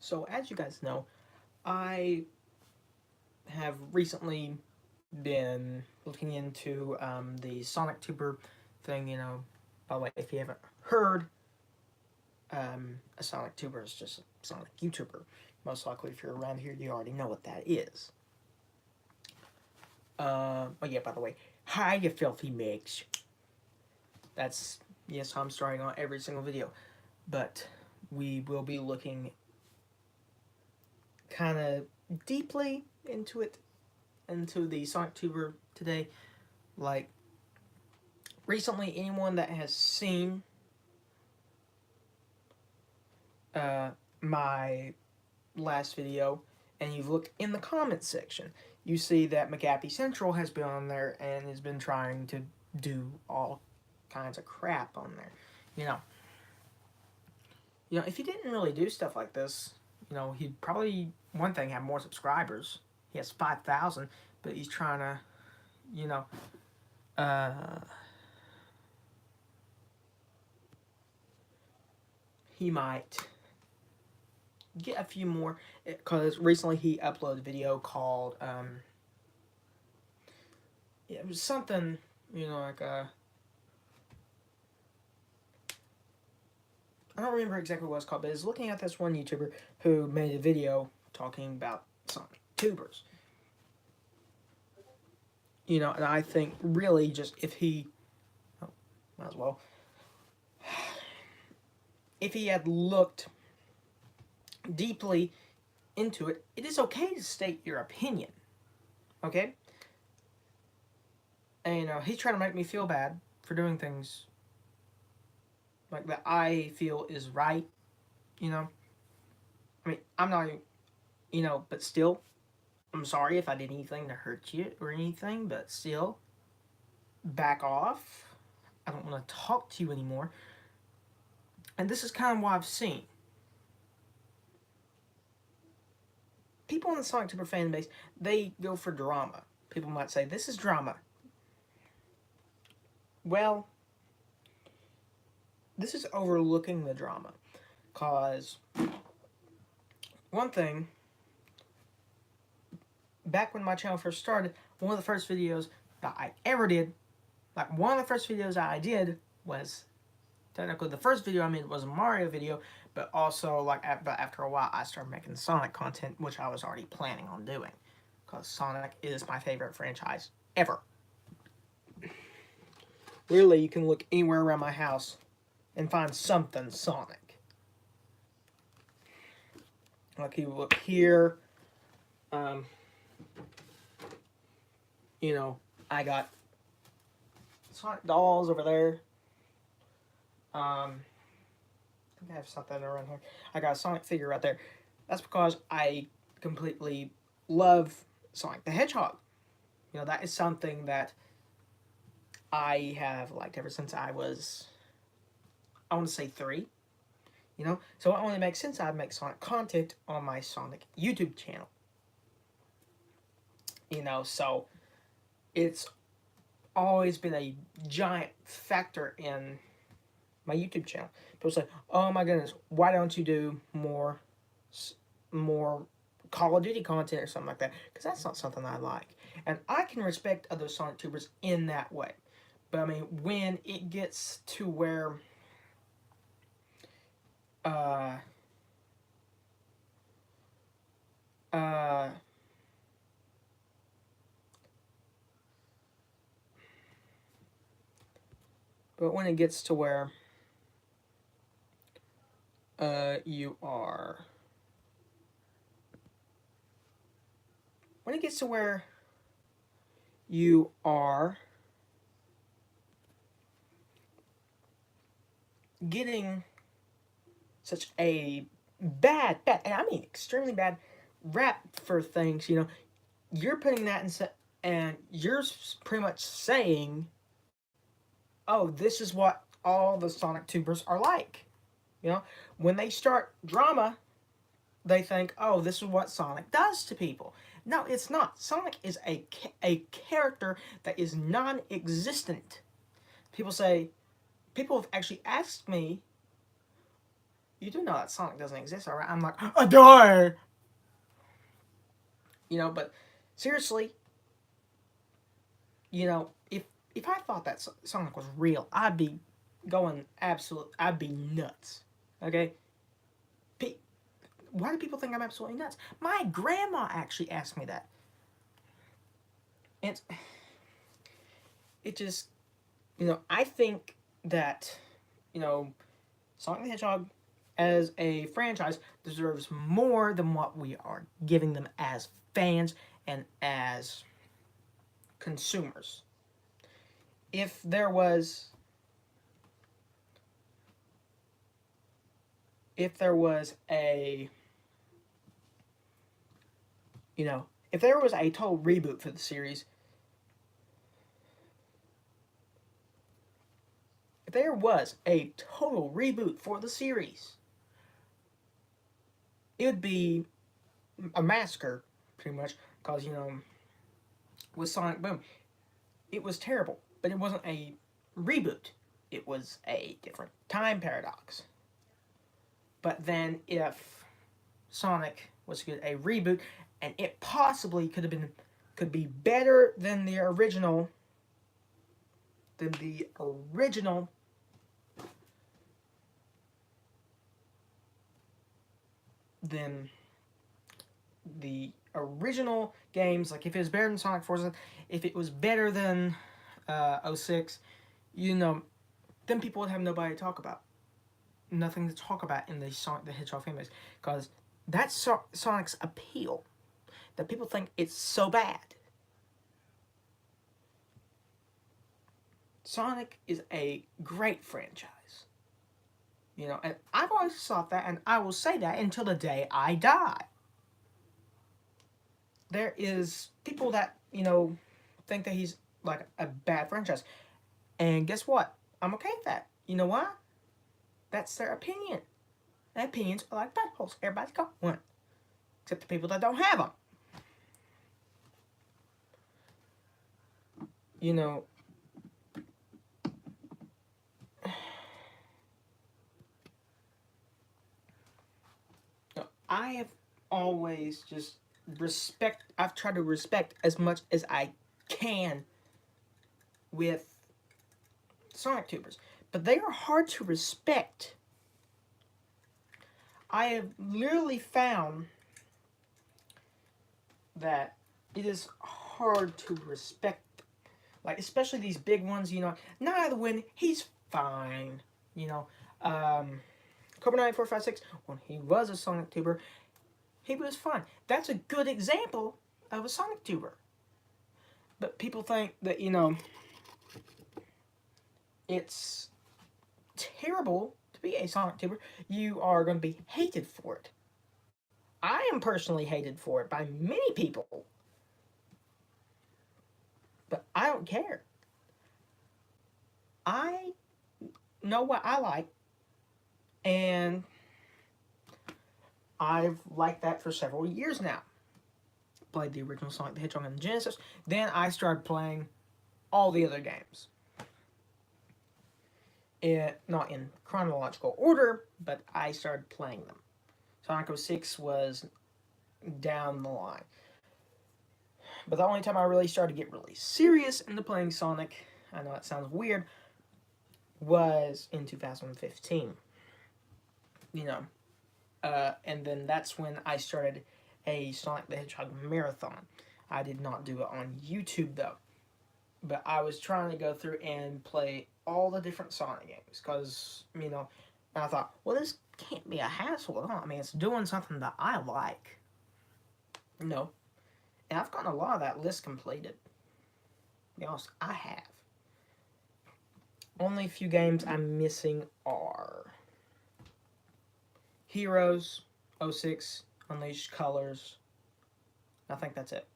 So, as you guys know, I have recently been looking into the Sonictuber thing. By the way, if you haven't heard, a Sonictuber is just a Sonic YouTuber. Most likely, if you're around here, you already know what that is. But yeah, by the way, hi, you filthy migs. That's, yes, I'm starting on every single video. But we will be looking kind of deeply into the Sonictuber today. Like, recently, anyone that has seen my last video and you've looked in the comments section, you see that McAppy Central has been on there and has been trying to do all kinds of crap on there. You know, if he didn't really do stuff like this, he'd probably, one thing, have more subscribers. He has 5,000, but he's trying to, you know, he might get a few more, because recently he uploaded a video called, it was something, like I don't remember exactly what it's called, but it's looking at this one YouTuber who made a video talking about Sonic tubers. And I think really just if he, might as well, if he had looked deeply into it, it is okay to state your opinion, okay? And he's trying to make me feel bad for doing things like that I feel is right, I mean, I'm not, but still, I'm sorry if I did anything to hurt you or anything, but still, back off. I don't want to talk to you anymore. And this is kind of what I've seen. People in the Sonictuber fan base, they go for drama. People might say, this is drama. Well, this is overlooking the drama. Because, one thing, back when my channel first started, one of the first videos that I ever did, like one of the first videos I did was, technically the first video I made was a Mario video, but also like after a while I started making Sonic content, which I was already planning on doing, because Sonic is my favorite franchise ever. Literally, you can look anywhere around my house and find something Sonic. Like you look here, I got Sonic dolls over there. I think I have something around here. I got a Sonic figure right there. That's because I completely love Sonic the Hedgehog. That is something that I have liked ever since I was, I want to say 3. So it only makes sense I'd make Sonic content on my Sonic YouTube channel. So it's always been a giant factor in my YouTube channel. People say, oh my goodness, why don't you do more Call of Duty content or something like that? Because that's not something I like. And I can respect other Sonictubers in that way. But I mean, when it gets to where but when it gets to where you are, when it gets to where you are getting such a bad, and I mean extremely bad rap for things, you're putting that in, and you're pretty much saying, oh, this is what all the Sonictubers are like. When they start drama, they think, oh, this is what Sonic does to people. No, it's not. Sonic is a character that is non-existent. People have actually asked me, you do know that Sonic doesn't exist, alright? I'm like, I die! You know, but seriously, you know, if I thought that Sonic was real, I'd be going I'd be nuts. Okay? Why do people think I'm absolutely nuts? My grandma actually asked me that. It's, it just, you know, I think that, you know, Sonic the Hedgehog as a franchise deserves more than what we are giving them as fans and as consumers. If there was a, you know, if there was a total reboot for the series, if there was a total reboot for the series, it would be a massacre, pretty much, because, you know, with Sonic Boom, it was terrible, but it wasn't a reboot. It was a different time paradox. But then if Sonic was to get a reboot, and it possibly could be better than the original, than the original than the original games, like if it was better than Sonic Forces, if it was better than 06, you know, then people would have nobody to talk about. Nothing to talk about in the Sonic the Hedgehog fan base. Because that's Sonic's appeal. That people think it's so bad. Sonic is a great franchise. You know, and I've always thought that, and I will say that until the day I die. There is people that, you know, think that he's like a bad franchise. And guess what? I'm okay with that. You know why? That's their opinion. Their opinions are like buttholes. Everybody's got one. Except the people that don't have them. You know, I have always just I've tried to respect as much as I can with Sonictubers. But they are hard to respect. I have literally found that it is hard to respect. Like, especially these big ones, you know. Neither win, he's fine. You know, Cobra 9456, when he was a Sonictuber, he was fine. That's a good example of a Sonictuber. But people think that, you know, it's terrible to be a Sonictuber. You are going to be hated for it. I am personally hated for it by many people. But I don't care. I know what I like, and I've liked that for several years now. Played the original Sonic the Hedgehog on the Genesis. Then I started playing all the other games. Not in chronological order, but I started playing them. Sonic 06 was down the line. But the only time I really started to get really serious into playing Sonic, I know it sounds weird, was in 2015. You know, and then that's when I started a Sonic the Hedgehog marathon. I did not do it on YouTube though, but I was trying to go through and play all the different Sonic games because, you know, and I thought, well, this can't be a hassle. I mean, it's doing something that I like. You know, and I've gotten a lot of that list completed. To be honest, I have. Only a few games I'm missing are Heroes, 06, Unleashed Colors. I think that's it.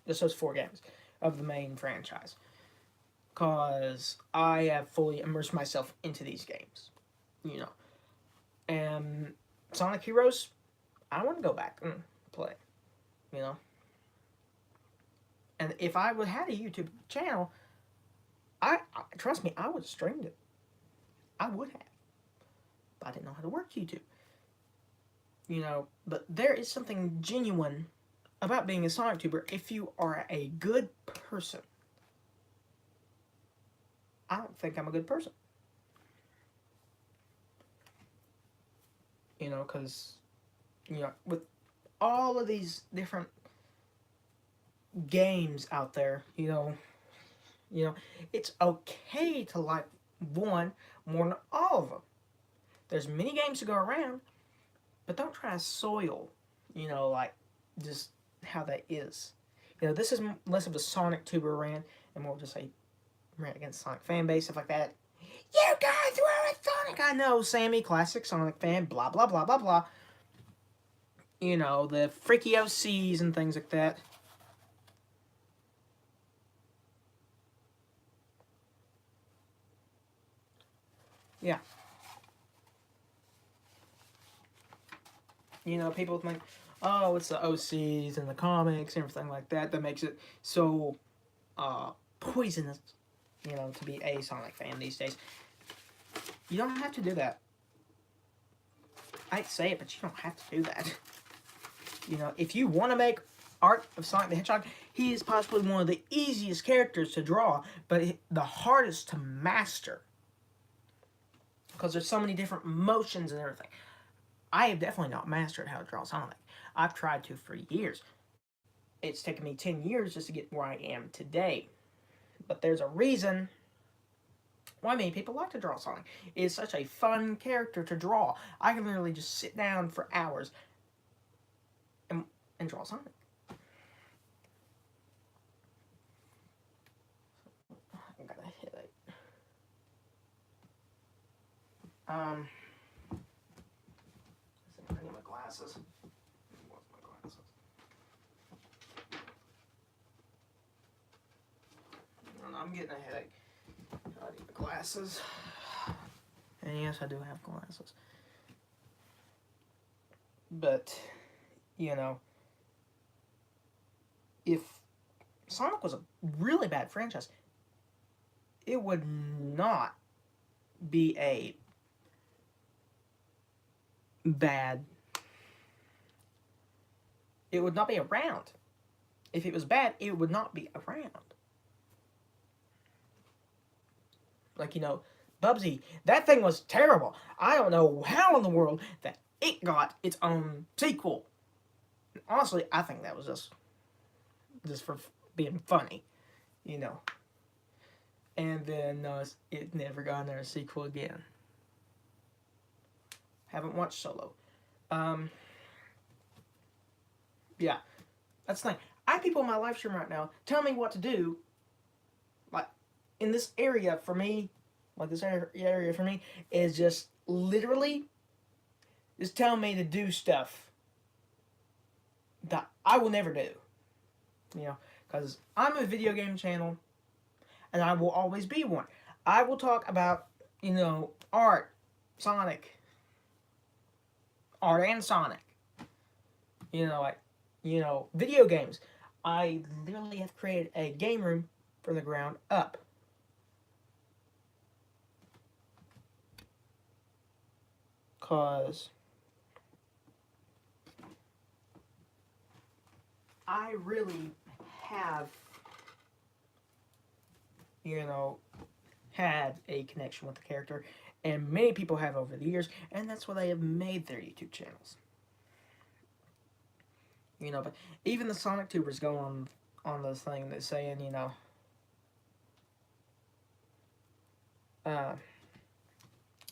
Just those 4 games of the main franchise. Because I have fully immersed myself into these games. You know. And Sonic Heroes, I want to go back and play. You know. And if I would have had a YouTube channel, I trust me, I would have streamed it. I would have. I didn't know how to work YouTube. You know, but there is something genuine about being a Sonictuber if you are a good person. I don't think I'm a good person. You know, because, you know, with all of these different games out there, you know, it's okay to like one more than all of them. There's many games to go around, but don't try to soil, you know, like just how that is. You know, this is less of a Sonictuber rant and more just a rant against Sonic fan base, stuff like that. You guys were a Sonic! I know, Sammy, classic Sonic fan, blah, blah, blah, blah, blah. You know, the freaky OCs and things like that. Yeah. You know, people think, oh, it's the OCs and the comics and everything like that that makes it so poisonous, you know, to be a Sonic fan these days. You don't have to do that. I'd say it, but you don't have to do that. You know, if you want to make art of Sonic the Hedgehog, he is possibly one of the easiest characters to draw, but the hardest to master. Because there's so many different motions and everything. I have definitely not mastered how to draw Sonic. I've tried to for years. It's taken me 10 years just to get where I am today. But there's a reason why many people like to draw Sonic. It's such a fun character to draw. I can literally just sit down for hours and draw Sonic. I got a headache. I need my glasses. What's my glasses? I'm getting a headache. I need my glasses. And yes, I do have glasses. But, you know, if Sonic was a really bad franchise, it would not be a bad... It would not be around. If it was bad, it would not be around. Like, you know, Bubsy, that thing was terrible. I don't know how in the world that it got its own sequel. Honestly, I think that was just for being funny, you know. And then it never got another sequel again. Haven't watched Solo. Yeah, that's the thing. I have people in my live stream right now tell me what to do. Like, in this area for me, like this area for me, is just literally just telling me to do stuff that I will never do. You know, because I'm a video game channel, and I will always be one. I will talk about, you know, art, Sonic, art and Sonic. You know, like, you know, video games. I literally have created a game room from the ground up. Because I really have, you know, had a connection with the character, and many people have over the years, and that's why they have made their YouTube channels. You know, but even the Sonictubers go on this thing that's saying, you know,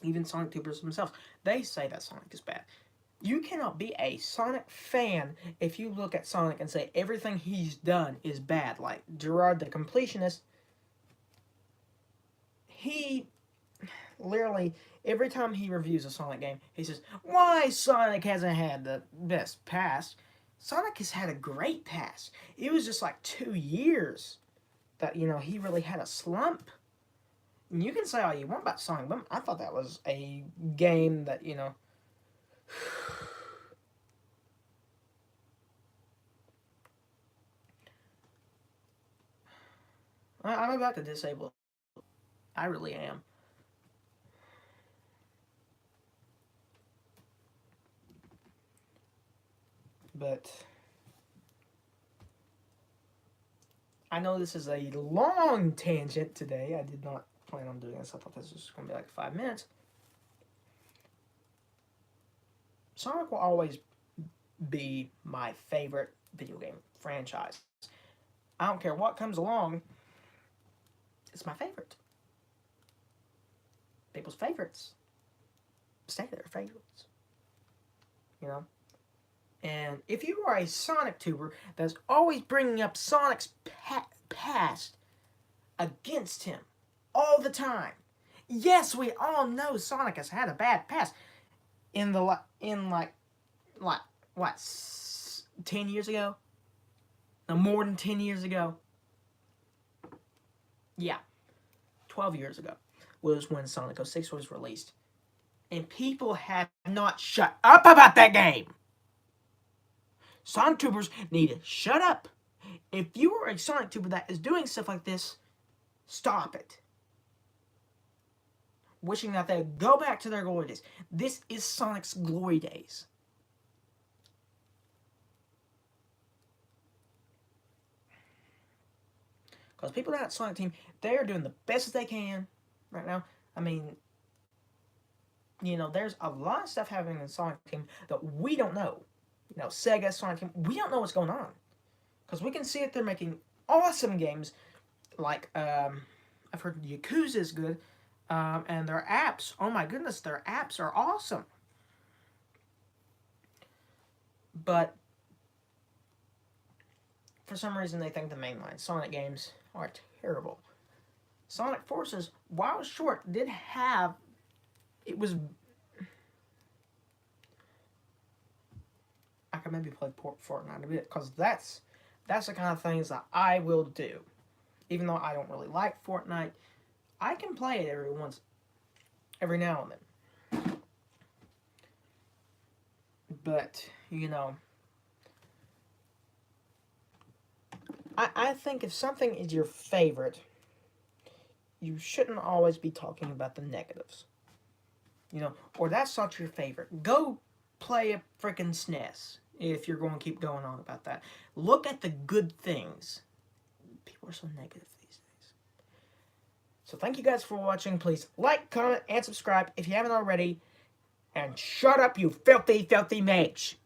even Sonictubers themselves, they say that Sonic is bad. You cannot be a Sonic fan if you look at Sonic and say everything he's done is bad. Like Gerard the Completionist, he literally, every time he reviews a Sonic game, he says, why Sonic hasn't had the best past? Sonic has had a great past. It was just like 2 years that, you know, he really had a slump. And you can say all you want about Sonic Boom. I thought that was a game that, you know, I'm about to disable it. I really am. But I know this is a long tangent today. I did not plan on doing this. I thought this was going to be like 5 minutes. Sonic will always be my favorite video game franchise. I don't care what comes along. It's my favorite. People's favorites stay their favorites. You know? And if you are a Sonictuber that's always bringing up Sonic's past against him all the time. Yes, we all know Sonic has had a bad past. In like what 10 years ago? No, more than 10 years ago. Yeah, 12 years ago was when Sonic 06 was released. And people have not shut up about that game. Sonictubers need to shut up. If you are a Sonictuber that is doing stuff like this, stop it. Wishing that they would go back to their glory days. This is Sonic's glory days. Because people at Sonic Team, they are doing the best they can right now. I mean, you know, there's a lot of stuff happening in Sonic Team that we don't know. You know, Sega, Sonic Team, we don't know what's going on. Because we can see that they're making awesome games. Like, I've heard Yakuza is good. And their apps, oh my goodness, their apps are awesome. But for some reason they think the mainline Sonic games are terrible. Sonic Forces, while short, did have, it was, I could maybe play Fortnite a bit, because that's the kind of things that I will do. Even though I don't really like Fortnite, I can play it every now and then. But, you know, I think if something is your favorite, you shouldn't always be talking about the negatives. You know, or that's not your favorite. Go play a freaking SNES if you're going to keep going on about that. Look at the good things. People are so negative these days. So thank you guys for watching. Please like, comment, and subscribe if you haven't already. And shut up, you filthy, filthy mage.